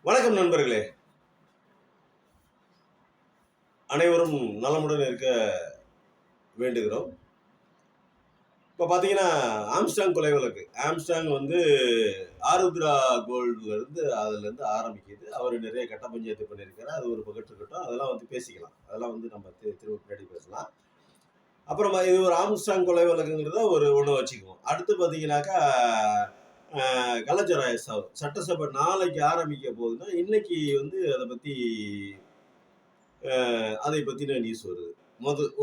வணக்கம் நண்பர்களே. அனைவரும் நலமுடன் இருக்க வேண்டுகிறோம். இப்போ பார்த்தீங்கன்னா, ஆம்ஸ்ட்ராங் கொலை வழக்கு. ஆம்ஸ்ட்ராங் வந்து ஆருத்ரா கோல்ட்லேருந்து அதுலேருந்து ஆரம்பிக்குது. அவர் நிறைய கட்ட பஞ்சாயத்து பண்ணியிருக்காரு. அது ஒரு பக்கத்து இருக்கட்டும். அதெல்லாம் வந்து பேசிக்கலாம். அதெல்லாம் வந்து நம்ம திரும்ப பின்னாடி பேசலாம். அப்புறமா இது ஒரு ஆம்ஸ்ட்ராங் கொலை வழக்குங்கிறத ஒண்ணு வச்சுக்குவோம். அடுத்து பார்த்தீங்கன்னாக்கா, கள்ளச்சாராய சாவு. சட்டசபை நாளைக்கு ஆரம்பிக்க போகுதுன்னா, இன்னைக்கு வந்து அதை பத்தின நியூஸ் வருது.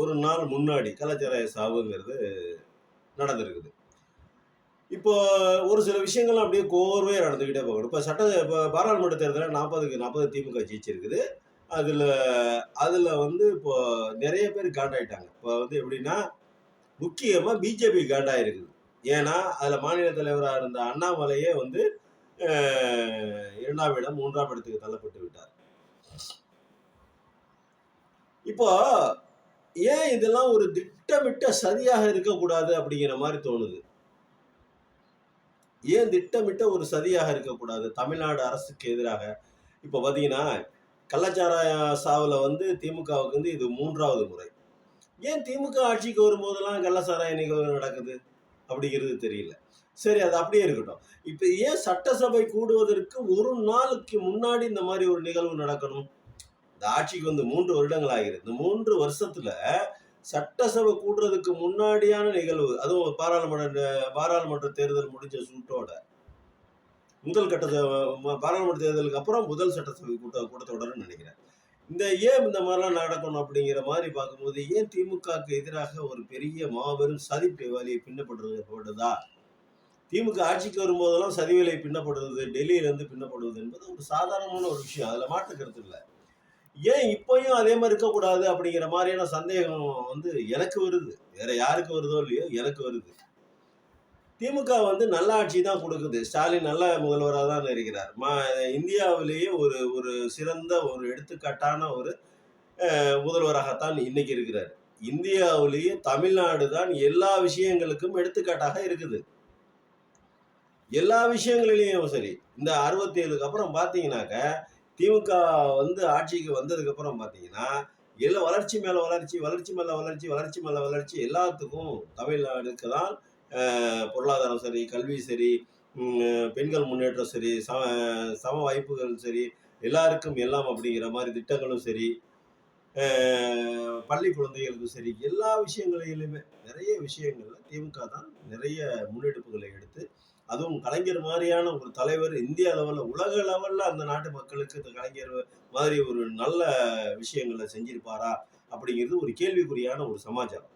ஒரு நாள் முன்னாடி கள்ளச்சாராய சாவுங்கிறது நடந்திருக்குது. இப்போ ஒரு சில விஷயங்கள்லாம் அப்படியே கோர்வையா நடந்துகிட்டே போகணும். இப்ப பாராளுமன்ற தேர்தலில் 40க்கு 40 திமுக ஜெயிச்சிருக்குது. அதுல அதுல வந்து இப்போ நிறைய பேர் காண்டாயிட்டாங்க. இப்போ வந்து எப்படின்னா, முக்கியமா பிஜேபி காண்டாயிருக்குது. ஏன்னா, அதுல மாநில தலைவரா இருந்த அண்ணாமலையே வந்து 2ஆம் இடம், 3ஆம் இடத்துக்கு தள்ளப்பட்டு விட்டார். இப்போ ஏன் இதெல்லாம் ஒரு திட்டமிட்ட சதியாக இருக்கக்கூடாது அப்படிங்கிற மாதிரி தோணுது. ஏன் திட்டமிட்ட ஒரு சதியாக இருக்கக்கூடாது தமிழ்நாடு அரசுக்கு எதிராக? இப்போ பார்த்தீங்கன்னா, கள்ளச்சாராய சாவுல வந்து திமுகவுக்கு வந்து இது 3வது முறை. ஏன் திமுக ஆட்சிக்கு வரும்போதெல்லாம் கள்ளச்சாராய நிகழ்வு நடக்குது அப்படிங்கிறது தெரியல. சரி, அது அப்படியே இருக்கட்டும். இப்ப ஏன் சட்டசபை கூடுவதற்கு ஒரு நாளுக்கு முன்னாடி இந்த மாதிரி ஒரு நிகழ்வு நடக்கணும்? இந்த ஆட்சிக்கு வந்து 3 வருடங்கள் ஆகிறது. இந்த 3 வருஷத்துல சட்டசபை கூடுறதுக்கு முன்னாடியான நிகழ்வு, அதுவும் பாராளுமன்ற தேர்தல் முடிஞ்ச சூட்டோட முதல் கட்ட பாராளுமன்ற தேர்தலுக்கு அப்புறம் முதல் சட்டசபை கூட்டத்தொடர்னு நினைக்கிறேன். ஏன் இந்த மாதிரிலாம் நடக்கணும் அப்படிங்கிற மாதிரி பார்க்கும்போது, ஏன் திமுகவுக்கு எதிராக ஒரு பெரிய மாபெரும் சதி வேலையை பின்னப்படுதா? திமுக ஆட்சிக்கு வரும்போதெல்லாம் சதி வேலை பின்னப்படுவது, டெல்லியிலிருந்து பின்னப்படுவது என்பது ஒரு சாதாரணமான ஒரு விஷயம். அதுல மாற்று கருத்து இல்லை. ஏன் இப்பயும் அதே மாதிரி இருக்கக்கூடாது அப்படிங்கிற மாதிரியான சந்தேகம் வந்து எனக்கு வருது. வேற யாருக்கு வருதோ இல்லையோ, எனக்கு வருது. திமுக வந்து நல்ல ஆட்சி தான் கொடுக்குது. ஸ்டாலின் நல்ல முதல்வராக தான் இருக்கிறார். இந்தியாவிலேயே ஒரு ஒரு சிறந்த ஒரு எடுத்துக்காட்டான ஒரு முதல்வராகத்தான் இன்னைக்கு இருக்கிறார். இந்தியாவிலேயே தமிழ்நாடு தான் எல்லா விஷயங்களுக்கும் எடுத்துக்காட்டாக இருக்குது. எல்லா விஷயங்களிலையும் சரி. இந்த 67க்கு அப்புறம் பார்த்தீங்கன்னாக்க, திமுக வந்து ஆட்சிக்கு வந்ததுக்கு அப்புறம் பார்த்தீங்கன்னா, எல்லாம் வளர்ச்சி மேல வளர்ச்சி, வளர்ச்சி மேல வளர்ச்சி, வளர்ச்சி மேல வளர்ச்சி எல்லாத்துக்கும் தமிழ்நாடுக்கு தான் பொருளாதாரம் சரி, கல்வி சரி, பெண்கள் முன்னேற்றம் சரி, சம வாய்ப்புகள் சரி, எல்லாருக்கும் எல்லாம் அப்படிங்கிற மாதிரி திட்டங்களும் சரி, பள்ளி குழந்தைகளுக்கும் சரி, எல்லா விஷயங்களிலுமே நிறைய விஷயங்கள்ல திமுக தான் நிறைய முன்னெடுப்புகளை எடுத்து, அதுவும் கலைஞர் மாதிரியான ஒரு தலைவர் இந்திய அளவுல, உலக லெவல்ல அந்த நாட்டு மக்களுக்கு இந்த கலைஞர் மாதிரி ஒரு நல்ல விஷயங்களை செஞ்சிருப்பாரா அப்படிங்கிறது ஒரு கேள்விக்குறியான ஒரு சமாச்சாரம்.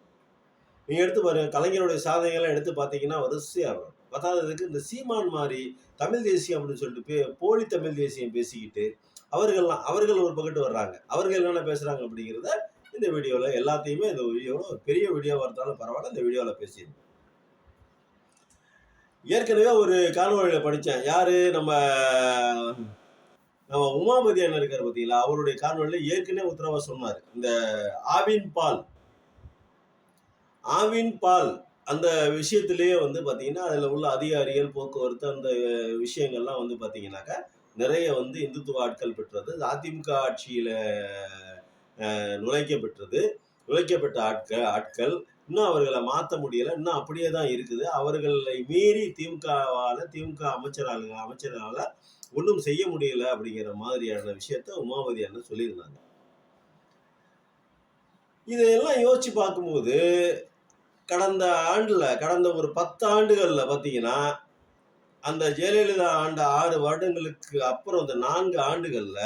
நீங்க எடுத்து பாருங்க, கலைஞருடைய சாதனைகளை எடுத்து பார்த்தீங்கன்னா வரிசையா வரும். பத்தாததுக்கு இந்த சீமான் மாதிரி தமிழ் தேசியம் அப்படின்னு சொல்லிட்டு போலி தமிழ் தேசியம் பேசிக்கிட்டு அவர்கள் ஒரு பக்கத்து வர்றாங்க. அவர்கள் என்னென்ன பேசுறாங்க அப்படிங்கிறத இந்த வீடியோல எல்லாத்தையுமே இந்த வீடியோல ஒரு பெரிய வீடியோவா இருந்தாலும் பரவாயில்ல, இந்த வீடியோல பேசிடுங்க. ஏற்கனவே ஒரு காணொலியில படித்தேன். யாரு நம்ம உமாபதி அண்ணன் இருக்காரு பார்த்தீங்களா, அவருடைய காணொலியில ஏற்கனவே உத்தரவா சொன்னார். இந்த ஆவின் பால் ஆவின் பால் அந்த விஷயத்திலேயே வந்து பார்த்தீங்கன்னா, அதில் உள்ள அதிகாரிகள், போக்குவரத்து அந்த விஷயங்கள்லாம் வந்து பார்த்தீங்கன்னாக்கா, நிறைய வந்து இந்துத்துவ ஆட்கள் பெற்றது. அதிமுக ஆட்சியில நுழைக்கப்பட்ட ஆட்கள் இன்னும் அவர்களை மாற்ற முடியல. இன்னும் அப்படியே தான் இருக்குது. அவர்களை மீறி திமுக அமைச்சரால ஒன்றும் செய்ய முடியல அப்படிங்கிற மாதிரியான விஷயத்த உமாபதி அண்ணன் சொல்லியிருந்தாங்க. இதையெல்லாம் யோசிச்சு பார்க்கும்போது, கடந்த ஒரு 10 ஆண்டுகள்ல பார்த்தீங்கன்னா, அந்த ஜெயலலிதா ஆண்ட 6 வருடங்களுக்கு அப்புறம் இந்த 4 ஆண்டுகள்ல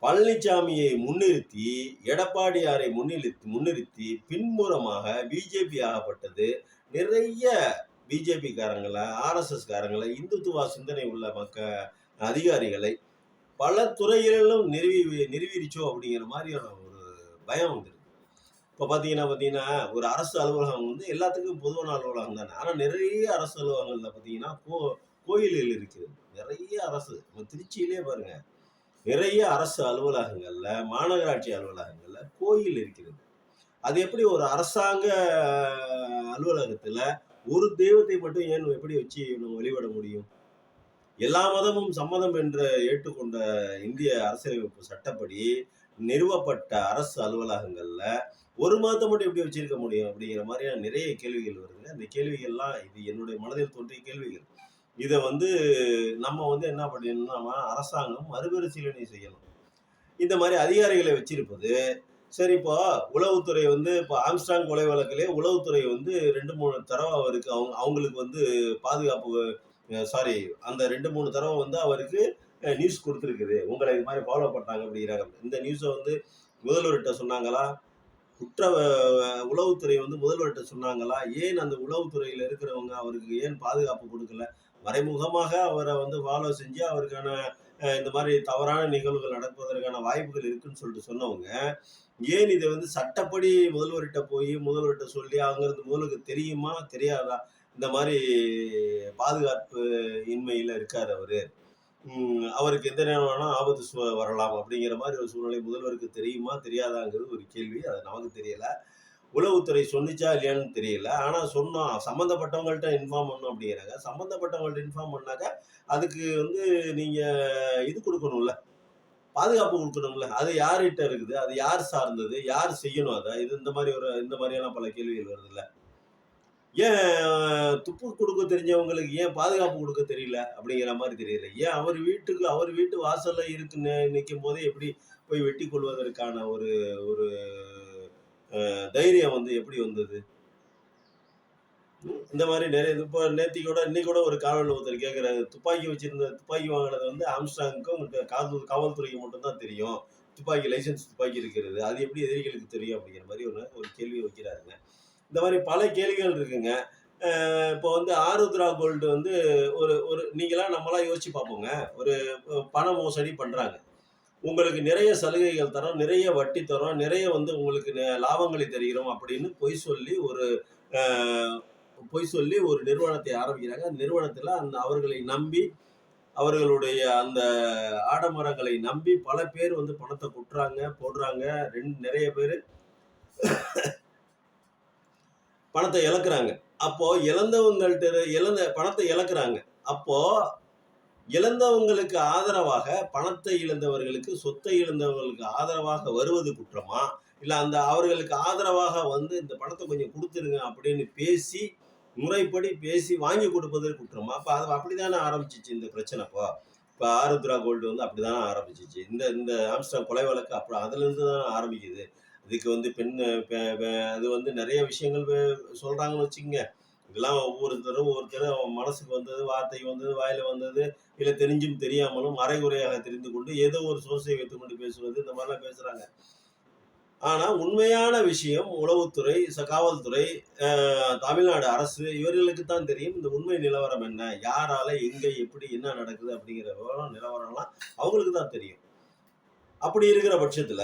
பழனிசாமியை முன்னிறுத்தி, எடப்பாடியாரை முன்னிறுத்தி பின்புறமாக பிஜேபி ஆகப்பட்டது. நிறைய பிஜேபி காரங்கள, ஆர்எஸ்எஸ் காரங்கள, இந்துத்துவ சிந்தனை உள்ள அதிகாரிகளை பல துறைகளிலும் நிறுவிருச்சோ அப்படிங்கிற மாதிரியான ஒரு பயம் வந்துருக்கு. இப்போ பார்த்தீங்கன்னா, ஒரு அரசு அலுவலகம் வந்து எல்லாத்துக்கும் பொதுவான அலுவலகம் தானே. ஆனால் நிறைய அரசு அலுவலகங்கள்ல பார்த்தீங்கன்னா, கோயில்கள் இருக்கிறது. நிறைய அரசு திருச்சியிலே பாருங்க, நிறைய அரசு அலுவலகங்கள்ல, மாநகராட்சி அலுவலகங்கள்ல கோயில் இருக்கிறது. அது எப்படி ஒரு அரசாங்க அலுவலகத்துல ஒரு தெய்வத்தை மட்டும் ஏன் எப்படி வச்சு நம்ம வழிபட முடியும்? எல்லா மதமும் சம்மதம் என்று ஏற்றுக்கொண்ட இந்திய அரசியலமைப்பு சட்டப்படி நிறுவப்பட்ட அரசு அலுவலகங்கள்ல ஒரு மதத்தை மட்டும் எப்படி வச்சிருக்க முடியும் அப்படிங்கிற மாதிரியான நிறைய கேள்விகள் வருதுங்க. அந்த கேள்விகள்லாம் இது என்னுடைய மனதில் தோன்றிய கேள்விகள். இத வந்து நம்ம வந்து என்ன பண்ணிடணும்னா, அரசாங்கம் மறுபரிசீலனை செய்யணும். இந்த மாரி அதிகாரிகளை வச்சிருப்பது, சரி இப்போ உளவுத்துறை வந்து இப்போ ஆம்ஸ்ட்ராங் கொலை வழக்கிலே உளவுத்துறை வந்து 2, 3 தடவ அவருக்கு அவங்களுக்கு வந்து பாதுகாப்பு சாரி அந்த 2, 3 தடவ வந்து அவருக்கு நியூஸ் குடுத்துருக்குது. உங்கள இது மாரி ஃபாலோ பண்றாங்க அப்படிங்கிறாங்க. இந்த நியூஸ வந்து முதல்வர்ட்ட சொன்னாங்களா? குற்ற உளவுத்துறை வந்து முதல்வர்ட்ட சொன்னாங்களா? ஏன் அந்த உளவுத்துறையில இருக்கிறவங்க அவருக்கு ஏன் பாதுகாப்பு குடுக்கல? மறைமுகமாக அவர வந்து ஃபாலோ செஞ்சு அவருக்கான இந்த மாரி தவறான நிகழ்வுகள் நடப்பதற்கான வாய்ப்புகள் இருக்குன்னு சொல்லிட்டு சொன்னவங்க, ஏன் இத வந்து சட்டப்படி முதல்வர்ட்ட சொல்லி அங்கருந்து முதல்வருக்கு தெரியுமா? தெரியாதா? இந்த மாரி பாதுகாப்பு இன்மையில இருக்காரு அவரு. அவருக்கு எந்த நேரம் வேணா ஆபத்து வரலாம் அப்படிங்கிற மாரி ஒரு சூழ்நிலை முதல்வருக்கு தெரியுமா? தெரியாதாங்கிறது ஒரு கேள்வி. அது நமக்கு தெரியல. உளவுத்துறை சொன்னுச்சா இல்லையான்னு தெரியல. ஆனா சொன்னோம். சம்மந்தப்பட்டவங்கள்ட்ட இன்ஃபார்ம் பண்ணோம் அப்படிங்கிறாங்க. சம்மந்தப்பட்டவங்கள்ட்ட இன்ஃபார்ம் பண்ணாக்க, அதுக்கு வந்து நீங்க இது குடுக்கணும்ல. பாதுகாப்பு குடுக்கணும்ல. அது யார்கிட்ட இருக்குது? அது யார் சார்ந்தது? யார் செய்யணும் அத? இந்த மாரியான பல கேள்விகள் வருதுல்ல. ஏன் துப்பு குடுக்க தெரிஞ்சவங்களுக்கு ஏன் பாதுகாப்பு குடுக்க தெரியல? அப்படிங்கிற மாரி தெரியல. ஏன் அவர் வீட்டு வாசல்ல நிக்கும்போதே எப்படி போய் வெட்டிக் கொல்வதற்கான ஒரு ஒரு தைரியம் வந்து எப்படி வந்தது? இந்த மாரி நெறைய இப்போ இன்னைக்கு கூட ஒரு காணொளில ஒருத்தர் கேட்கிறாரு. துப்பாக்கி வாங்குனது வந்து ஆம்ஸ்ட்ராங்க்கும் காவல்துறைக்கு மட்டும் தான் தெரியும். லைசென்ஸ் துப்பாக்கி இருக்கிறது. அது எப்படி எதிரிகளுக்கு தெரியும்? அப்படிங்கிற மாரி ஒரு கேள்விய வைக்கிறாருங்க. இந்த மாரி பல கேள்விகள் இருக்குங்க. இப்போ வந்து ஆருத்ரா கோல்டு வந்து ஒரு ஒரு நம்மலாம் யோசிச்சு பார்ப்போங்க. ஒரு பண மோசடி பண்றாங்க. உங்களுக்கு நிறைய சலுகைகள் தரோம், நிறைய வட்டி தரோம், நிறைய வந்து உங்களுக்கு லாபங்களை தருகிறோம் அப்படின்னு அ பொய் சொல்லி ஒரு நிறுவனத்தை ஆரம்பிக்கிறாங்க. அந்த நிறுவனத்தில அவர்களை நம்பி, அவர்களுடைய அந்த ஆடம்பரங்களை நம்பி பல பேர் வந்து பணத்த கொட்டுறாங்க, போடுறாங்க. நிறைய பேரு பணத்த இழக்குறாங்க. அப்போ இழந்த பணத்த இழக்குறாங்க. அப்போ இழந்தவங்களுக்கு ஆதரவாக, பணத்தை இழந்தவர்களுக்கு, சொத்தை இழந்தவர்களுக்கு ஆதரவாக வருவது குற்றமா? இல்ல அவர்களுக்கு ஆதரவாக வந்து இந்த பணத்த கொஞ்சம் குடுத்துருங்க அப்படின்னு முறைப்படி பேசி வாங்கி கொடுப்பது குற்றமா? அப்ப அது அப்படித்தானே ஆரம்பிச்சுச்சு இந்த பிரச்சனை இப்போ. இப்ப ஆருத்ரா கோல்டு வந்து அப்படித்தானே ஆரம்பிச்சுச்சு. இந்த இந்த ஆம்ஸ்ட்ராங் கொலை வழக்கு அப்புறம் அதிலிருந்து தானே ஆரம்பிக்குது. இதுக்கு வந்து பெண் பெ பெ அது வந்து நெறைய விஷயங்கள் சொல்றாங்கன்னு வச்சுக்கங்க. இதெல்லாம் ஒவ்வொருத்தரும் அவன் மனசுக்கு வந்தது, வார்த்தை வந்தது, வாயில வந்தது, இல்ல தெரிஞ்சும் தெரியாமலும் அரைகுறையாக தெரிந்து கொண்டு ஏதோ ஒரு சோர்ஸை வைத்துக்கொண்டு பேசுவது, இந்த மாரிலாம் பேசுறாங்க. ஆனா உண்மையான விஷயம் உளவுத்துறை, காவல்துறை, தமிழ்நாடு அரசு இவர்களுக்கு தான் தெரியும். இந்த உண்மை நிலவரம் என்ன? யாரால, எங்க, எப்படி, என்ன நடக்குது அப்படிங்கிற நிலவரம்லாம் அவங்களுக்கு தான் தெரியும். அப்படி இருக்கிற பட்சத்துல,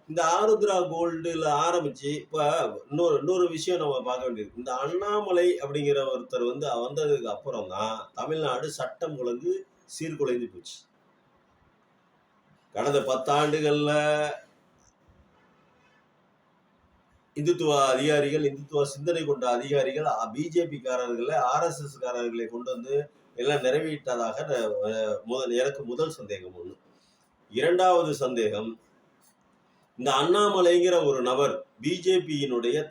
இந்த ஆருத்ரா கோல்டுல ஆரம்பிச்சு, இப்ப இன்னொரு விஷயம் நம்ம பார்க்க வேண்டியது. இந்த அண்ணாமலை அப்படிங்கிற ஒருத்தர் வந்து வந்ததுக்கு அப்புறம் தான் தமிழ்நாடு சட்டம் ஒழுங்கு சீர்குலைந்து போச்சு. கடந்த 10 ஆண்டுகள்ல இந்துத்துவ சிந்தனை கொண்ட அதிகாரிகள் பிஜேபி காரர்களை, ஆர்எஸ்எஸ் காரர்களை கொண்டு வந்து எல்லாம் நிறைவேற்றதாக எனக்கு முதல் சந்தேகம் ஒண்ணு. 2வது சந்தேகம், இந்த அண்ணாமலைங்கிற ஒரு நபர் பிஜேபியினுடைய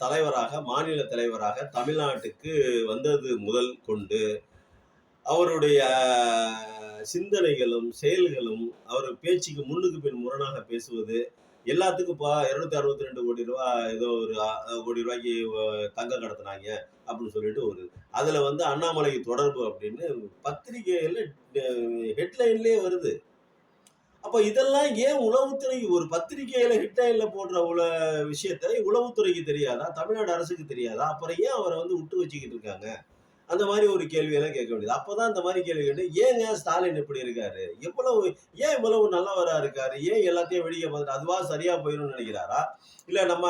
மாநில தலைவராக தமிழ்நாட்டுக்கு வந்தது முதல் கொண்டு அவருடைய சிந்தனைகளும், செயல்களும், அவர் பேச்சுக்கு முன்னுக்கு பின் முரணாக பேசுவது, எல்லாத்துக்கும் 262 கோடி ரூபா ஏதோ ஒரு கோடி ரூபாய்க்கு தங்கம் கடத்துனாங்க அப்படின்னு சொல்லிட்டு அதுல வந்து அண்ணாமலைக்கு தொடர்பு அப்படின்னு பத்திரிகைகள்ல ஹெட்லைன்லயே வருது. அப்ப இதெல்லாம் ஏன் உளவுத்துறைக்கு ஒரு பத்திரிகையில ஹெட்லைன்ல போடுற விஷயத்தை உளவுத்துறைக்கு தெரியாதா? தமிழ்நாடு அரசுக்கு தெரியாதா? அப்புறம் ஏன் அவரை வந்து விட்டு வச்சுக்கிட்டு இருக்காங்க? அந்த மாதிரி ஒரு கேள்வியெல்லாம் கேட்க வேண்டியது. அப்பதான் இந்த மாதிரி கேள்வி கேட்டு, ஏங்க ஸ்டாலின் இப்படி இருக்காரு? ஏன் இவ்வளவு நல்லவரா இருக்காரு? ஏன் எல்லாத்தையும் வேடிக்கை பார்த்துட்டு அதுவா சரியா போயிரும்னு நினைக்கிறாரா? இல்ல நம்ம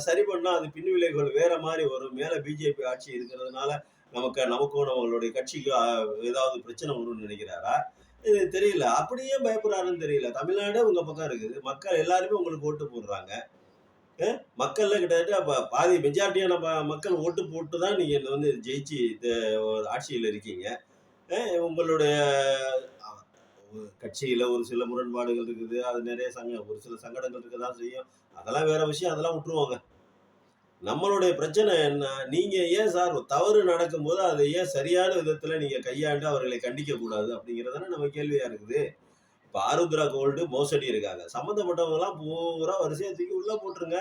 சரி பண்ணா அது பின்விளைவுகள் வேற மாதிரி வரும். மேல பிஜேபி ஆட்சி இருக்கிறதுனால நமக்கும் நம்மளுடைய கட்சிக்கு ஏதாவது பிரச்சனை வரும்னு நினைக்கிறாரா? இது தெரியல. அப்படியே பயப்படுறாருன்னு தெரியல. தமிழ்நாடே உங்க பக்கம் இருக்குது. மக்கள் எல்லாருமே உங்களுக்கு ஓட்டு போடுறாங்க. மக்கள்ல கிட்டத்தட்ட பாதி மெஜாரிட்டியான மக்கள் ஓட்டு போட்டு தான் நீங்க வந்து ஜெயிச்சு ஒரு ஆட்சியில இருக்கீங்க. உங்களுடைய அ கட்சியில ஒரு சில முரண்பாடுகள் இருக்குது. அது நெறைய ஒரு சில சங்கடங்கள் இருக்க தான் செய்யும். அதெல்லாம் வேற விஷயம். அதெல்லாம் விட்டுருவோங்க. நம்மளுடைய பிரச்சனை என்ன? நீங்க ஏன் சார் தவறு நடக்கும்போது, அதை ஏன் சரியான விதத்துல நீங்க கையாண்டு அவர்களை கண்டிக்கக் கூடாது? அப்படிங்கிறது தானே நம்ம கேள்வியா இருக்குது. இப்ப ஆருத்ரா கோல்டு மோசடி இருக்காங்க. சம்மந்தப்பட்டவங்கலாம் பூரா வரிசையா தூக்கி உள்ள போட்டுருங்க.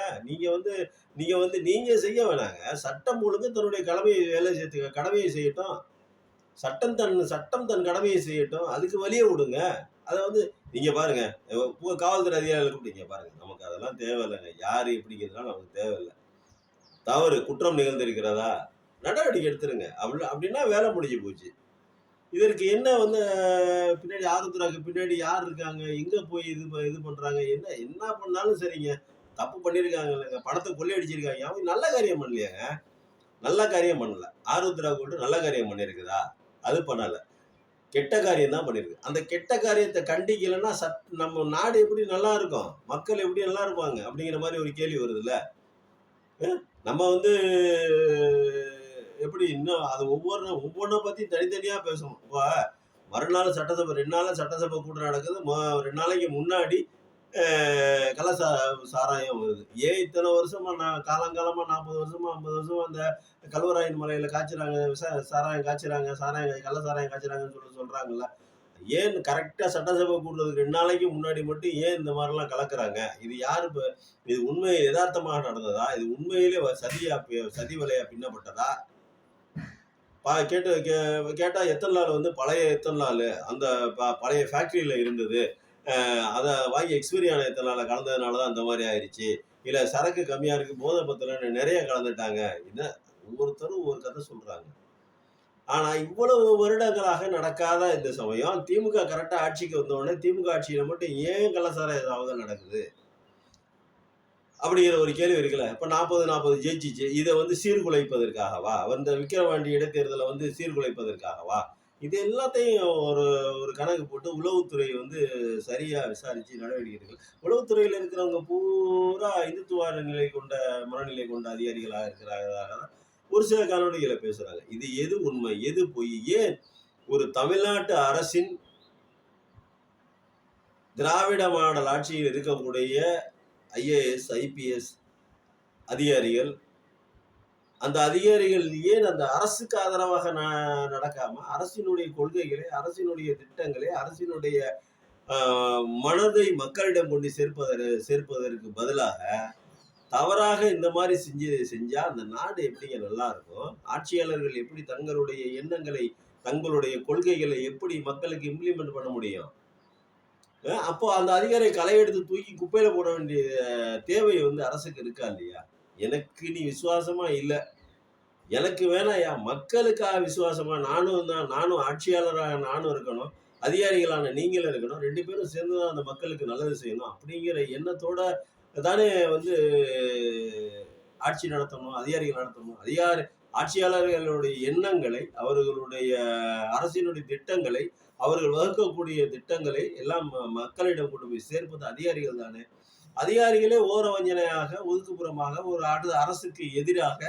நீங்க செய்ய வேணாங்க. சட்டம் ஒழுங்கு தன்னுடைய கடமையை செய்யட்டும். சட்டம் தன் கடமையை செய்யட்டும். அதுக்கு வழிய விடுங்க. அத வந்து நீங்க பாருங்க, காவல்துறை அதிகாரிகள கூப்பிட்டு இங்க பாருங்க. நமக்கு அதெல்லாம் தேவையில்லங்க. யாரு எப்படிங்கிறதுலாம் நமக்கு தேவையில்ல. குற்றம் நிகழ்ந்திருக்கிறதா? நடவடிக்கை எடுத்துருங்க. அப்படின்னா வேலை முடிஞ்சு போச்சு. இதற்கு என்ன வந்து பின்னாடி ஆருத்ராக்கு பின்னாடி யார் இருக்காங்க? எங்க போய் இது பண்றாங்க? என்ன என்ன பண்ணாலும் சரிங்க. தப்பு பண்ணியிருக்காங்கல்லங்க. பணத்த கொள்ளையடிச்சிருக்காங்க. அவங்க நல்ல காரியம் பண்ணலையேங்க. நல்ல காரியம் பண்ணல. ஆருத்ரா கூட நல்ல காரியம் பண்ணியிருக்குதா? அது பண்ணல. கெட்ட காரியம் தான் பண்ணிருக்கு. அந்த கெட்ட காரியத்த கண்டிக்கலன்னா நம்ம நாடு எப்படி நல்லா இருக்கும்? மக்கள் எப்படி நல்லா இருப்பாங்க? அப்படிங்கிற மாரி ஒரு கேள்வி வருதுல்ல. நம்ம வந்து எப்படி இன்னும் அது ஒவ்வொன்ன பத்தி தனித்தனியா பேசணும். இப்ப மறுநாள் சட்டசபை 2 நாளா சட்டசபை கூட்டம் நடக்குது. 2 நாளைக்கு முன்னாடி அ சாராயம் வருது. ஏன் இத்தன வருஷமா காலங்காலமா 40 வருஷமா, 50 வருஷமா அந்த கல்வராயன் மலையில காய்ச்சுறாங்க, சாராயம் காய்ச்சுறாங்க, கள்ள சாராயம் காய்ச்சுறாங்கன்னு சொல்றாங்கல்ல. ஏன் கரெக்ட்டா சட்டசபை கூடுறதுக்கு 2 நாளைக்கு முன்னாடி மட்டும் ஏன் இந்த மாரிலாம் கலக்குறாங்க? இது உண்மை எதார்த்தமாக நடந்ததா? இது உண்மையிலே சதி வலையா பின்னப்பட்டதா? கேட்டா எத்தன நாள் வந்து எத்தன நாளு அந்த பழைய ஃபேக்டரியில இருந்தது. அத வாங்கி எக்ஸ்பைரி ஆன எத்தன நாள்ல கலந்ததுனால தான் அந்த மாரி ஆயிருச்சு. இல்ல சரக்கு கம்மியா இருக்கு, போதை பத்தலன்னு நெறைய கலந்துட்டாங்க. ஒவ்வொருத்தரும் ஒவ்வொரு கதை சொல்றாங்க. ஆனா இவ்வளவு வருடங்களாக நடக்காத இந்த சமயம் திமுக கரெக்ட்டா ஆட்சிக்கு வந்த உடனே திமுக ஆட்சியில மட்டும் ஏன் கள்ளச்சாராய சாவுகள் நடக்குது? அப்படிங்கிற ஒரு கேள்வி இருக்குல்ல. இப்ப 40 ஜெயிச்சுச்சு. இத வந்து சீர்குலைப்பதற்காகவா? வந்த விக்கிரவாண்டி இடைத்தேர்தல வந்து சீர்குலைப்பதற்காகவா? இது எல்லாத்தையும் ஒரு ஒரு கணக்கு போட்டு உளவுத்துறை வந்து சரியா விசாரிச்சு நடவடிக்கை எடுக்கல. உளவுத்துறையில இருக்கிறவங்க பூரா இந்துத்துவ மனநிலை கொண்ட அதிகாரிகளா இருக்கிறார்களா ஒரு சில காணொளிகள பேசுறாங்க. இது எது உண்மை? எது பொய்? ஏன் ஒரு தமிழ்நாட்டு அரசின் திராவிட மாடல் ஆட்சியில் இருக்கக்கூடிய ஐஏஎஸ், ஐபிஎஸ் அதிகாரிகள், அந்த அதிகாரிகள் ஏன் அந்த அரசுக்கு ஆதரவாக நடக்காம, அரசினுடைய கொள்கைகளை, அரசினுடைய திட்டங்களை, அரசினுடைய மனதை மக்களிடம் கொண்டு சேர்ப்பதற்கு பதிலாக, தவறாக இந்த மாரி செஞ்சா அந்த நாடு எப்படிங்க நல்லா இருக்கும்? ஆட்சியாளர்கள் எப்படி தங்களுடைய எண்ணங்களை, தங்களுடைய கொள்கைகளை எப்படி மக்களுக்கு இம்ப்ளிமெண்ட் பண்ண முடியும்? அப்போ அந்த அதிகாரியை களை எடுத்து தூக்கி குப்பையில போட வேண்டிய தேவை வந்து அரசுக்கு இருக்கா இல்லையா? எனக்கு நீ விசுவாசமா இல்ல. எனக்கு வேணாம்யா. மக்களுக்காக விசுவாசமா நானும் ஆட்சியாளரா நானும் இருக்கணும். அதிகாரிகளான நீங்களும் இருக்கணும். 2 பேரும் சேர்ந்து தான் அந்த மக்களுக்கு நல்லது செய்யணும். அப்படிங்கிற எண்ணத்தோட தானே வந்து ஆட்சி நடத்தணும், அதிகாரிகள் நடத்தணும். ஆட்சியாளர்களுடைய எண்ணங்களை, அவர்களுடைய அரசினுடைய திட்டங்களை, அவர்கள் வகுக்கக்கூடிய திட்டங்களை எல்லாம் மக்களிடம் கொண்டு போய் சேர்ப்பது அதிகாரிகள் தானே. அதிகாரிகளே ஓரவஞ்சனையாக, ஒதுக்குப்புறமாக ஒரு அரசுக்கு எதிராக,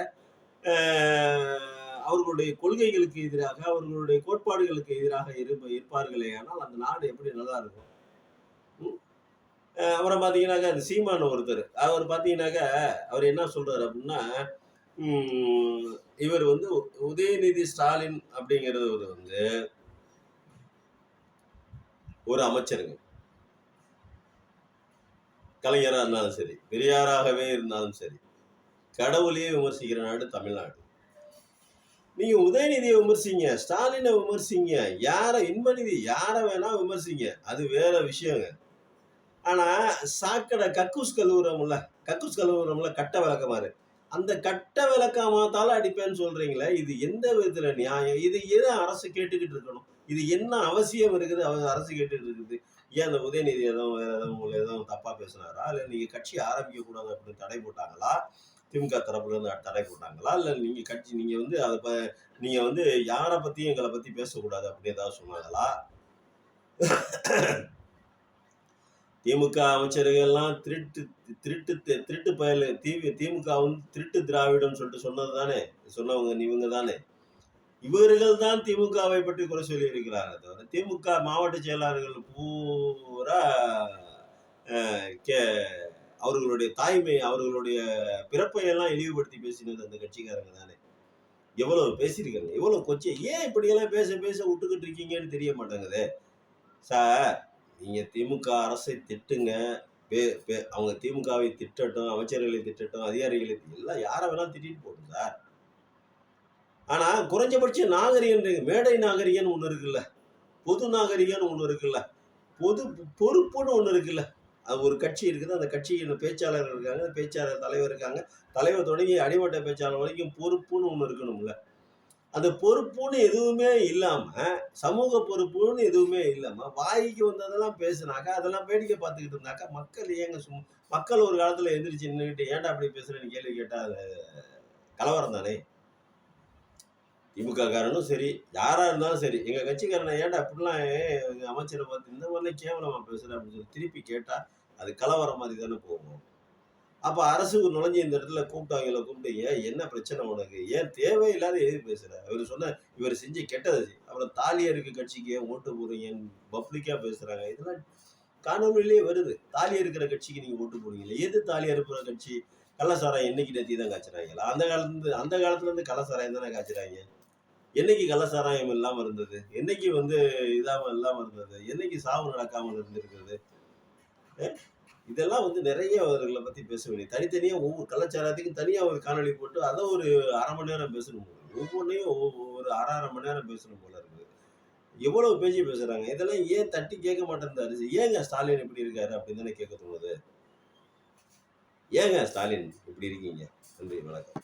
அவர்களுடைய கொள்கைகளுக்கு எதிராக, அவர்களுடைய கோட்பாடுகளுக்கு எதிராக இருப்பார்களேயானால் அந்த நாடு எப்படி நல்லா இருக்கும்? அப்புறம் பார்த்தீங்கன்னாக்க, அந்த சீமான் ஒருத்தர். அவர் பார்த்தீங்கன்னாக்க, அவர் என்ன சொல்றாரு அப்படின்னா, இவர் வந்து உதயநிதி ஸ்டாலின் அப்படிங்கிறவர் வந்து ஒரு அமைச்சருங்க. கலைஞரா இருந்தாலும் சரி, பெரியாராகவே இருந்தாலும் சரி, கடவுளையே விமர்சிக்கிற நாடு தமிழ்நாடு. நீங்க உதயநிதியை விமர்சிங்க, ஸ்டாலினை விமர்சிங்க, இன்பநிதி யார வேணா விமர்சிங்க. அது வேற விஷயங்க. ஆனா சாக்கடை கக்கூஸ் கழுவுறோம்ல கட்ட விளக்கமாறு. அந்த கட்ட விளக்கமாத்தால அடிப்பேன்னு சொல்றீங்களே, இது எந்த விதத்துல நியாயம்? இது எத அரசு கேட்டுக்கிட்டு இருக்கணும்? இது என்ன அவசியம் இருக்குது அரசு கேட்டுட்டு இருக்குது? ஏன் அந்த உதயநிதி வேற உங்களை எதுவும் தப்பா பேசுனாரா? இல்ல நீங்க கட்சி ஆரம்பிக்க கூடாது அப்படின்னு தடை போட்டாங்களா? திமுக தரப்புல இருந்து தடை போட்டாங்களா? இல்ல நீங்க வந்து நீங்க வந்து யார பத்தியும் எங்கள பத்தி பேசக்கூடாது அப்படின்னு ஏதாவது சொன்னாங்களா? திமுக அமைச்சர்கள்லாம் திருட்டு பயலு. திமுக வந்து திருட்டு திராவிடம் சொல்லிட்டு சொன்னவங்க இவங்க தானே. இவர்கள் தான் திமுகவை பற்றி குறை சொல்லி இருக்கிறார்கள் தவிர திமுக மாவட்ட செயலாளர்கள் பூரா அவர்களுடைய தாய்மை, அவர்களுடைய பிறப்பை எல்லாம் இழிவுபடுத்தி பேசினது அந்த கட்சிக்காரங்க தானே. எவ்வளவு பேசியிருக்காங்க, எவ்வளவு கொச்சை. ஏன் இப்படியெல்லாம் பேச பேச விட்டுக்கிட்டு இருக்கீங்கன்னு தெரிய மாட்டேங்குது சார். நீங்க திமுக அரசை திட்டுங்க, அவங்க திமுகவை திட்டட்டும், அமைச்சர்களை திட்டட்டும், அதிகாரிகளை எல்லாம் யாரை வேணாலும் திட்டிட்டு போடும் சார். ஆனா குறைஞ்சபட்ச நாகரிகம், மேடை நாகரிகன்னு ஒண்ணு இருக்குல்ல, பொது நாகரிகம்னு ஒண்ணு இருக்குல்ல, பொது பொறுப்புன்னு ஒண்ணு இருக்குல்ல. அது ஒரு கட்சி இருக்குது, அந்த கட்சியின் பேச்சாளர் இருக்காங்க, பேச்சாளர் தலைவர் இருக்காங்க, தலைவர் தொடங்கி அடிமட்ட பேச்சாளர் வரைக்கும் பொறுப்புன்னு ஒண்ணு இருக்கணும்ல. அந்த பொறுப்புன்னு எதுவுமே இல்லாம, சமூக பொறுப்புன்னு எதுவுமே இல்லாம, வாய்க்கு வந்ததெல்லாம் பேசுனாக்கா, அதெல்லாம் வேடிக்கை பார்த்துக்கிட்டு இருந்தாக்கா, மக்கள் ஏங்க மக்கள் ஒரு காலத்துல எந்திரிச்சு நின்னுகிட்டு ஏன்டா அப்படி பேசுறேன்னு கேள்வி கேட்டா அது கலவரம் தானே. திமுக காரனும் சரி, யாரா இருந்தாலும் சரி, எங்க கட்சிக்காரனை ஏன்டா அப்படிலாம் எங்க அமைச்சரை பார்த்து இந்த மாதிரிலாம் கேவலமா பேசுற அப்படின்னு சொல்லி திருப்பி கேட்டா அது கலவரம் மாதிரி தானே போகும். அப்ப அரசுக்கு நுழைஞ்சு இந்த இடத்துல கூப்பிட்டாங்கள, கூப்பிட்டீங்க, என்ன பிரச்சனை உனக்கு, ஏன் தேவையில்லாத எதுக்கு பேசுற, இவர் செஞ்ச கெட்டது, அப்புறம் தாலியருக்கு கட்சிக்கு ஏன் ஓட்டு போறீங்கன்னு பப்ளிக்கா பேசுறாங்க. இதெல்லாம் காணொலியிலேயே வருது. தாலி இருக்கிற கட்சிக்கு நீங்க ஓட்டு போடுவீங்களா? எது தாலி இருக்கிற கட்சி? கள்ளசாராயம் என்னைக்கு நேத்தி தான் காய்ச்சுறாங்களா? அந்த காலத்துல இருந்து கள்ளசாராயம் தானே காய்ச்சுறாங்க. என்னைக்கு கள்ளசாராயம் இல்லாம இருந்தது, என்னைக்கு இல்லாம இருந்தது, என்னைக்கு சாவு நடக்காமல் இருந்திருக்கிறது. இதெல்லாம் நிறைய அவர்களை பத்தி பேச வேண்டிய, தனித்தனியா ஒவ்வொரு கலாச்சாரத்துக்கும் தனியா ஒரு காணொலி போட்டு அதை ஒரு 1/2 மணி நேரம் பேசணும். ஒவ்வொன்றையும் ஒரு 1/2 மணி நேரம் பேசணும் போல இருக்குது. எவ்வளவு பேசுறாங்க. இதெல்லாம் ஏன் தட்டி கேட்க மாட்டேன், ஏங்க ஸ்டாலின் இப்படி இருக்காரு அப்படின்னு தானே கேட்க தோணுது. ஏங்க ஸ்டாலின் இப்படி இருக்கீங்க. நன்றி, வணக்கம்.